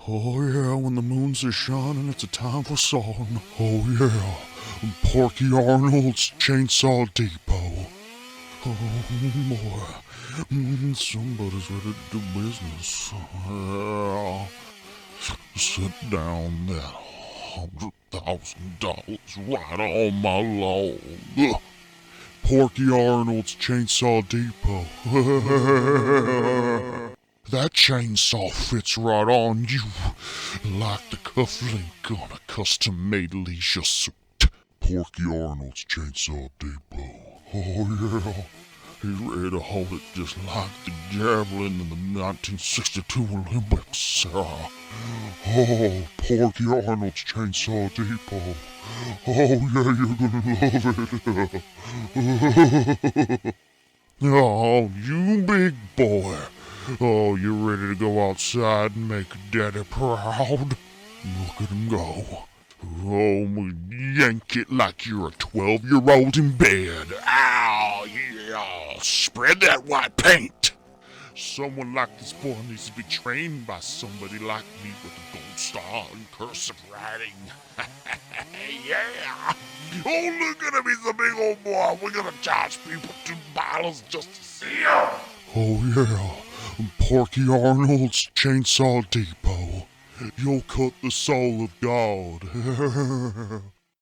Oh yeah, when the moons are shining, it's a time for song. Oh yeah, Porky Arnolds Chainsaw Depot. Oh boy, somebody's ready to do business. Yeah. Sit down that $100,000 right on my lawn. Porky Arnold's Chainsaw Depot. That chainsaw fits right on you like the cufflink on a custom-made leisure suit. Porky Arnold's Chainsaw Depot. Oh yeah, he's ready to hold it just like the javelin in the 1962 Olympics. Oh, Porky Arnold's Chainsaw Depot. Oh yeah, you're gonna love it. Oh, you big boy. Oh, you ready to go outside and make Daddy proud? Look at him go. Oh, yank it like you're a 12-year-old in bed. Ow, yeah. Spread that white paint. Someone like this boy needs to be trained by somebody like me with a gold star and cursive writing. Yeah. Oh, look at him. He's a big old boy. We're going to charge people $2 just to see him. Oh, yeah. Porky Arnold's Chainsaw Depot. You'll cut the soul of God.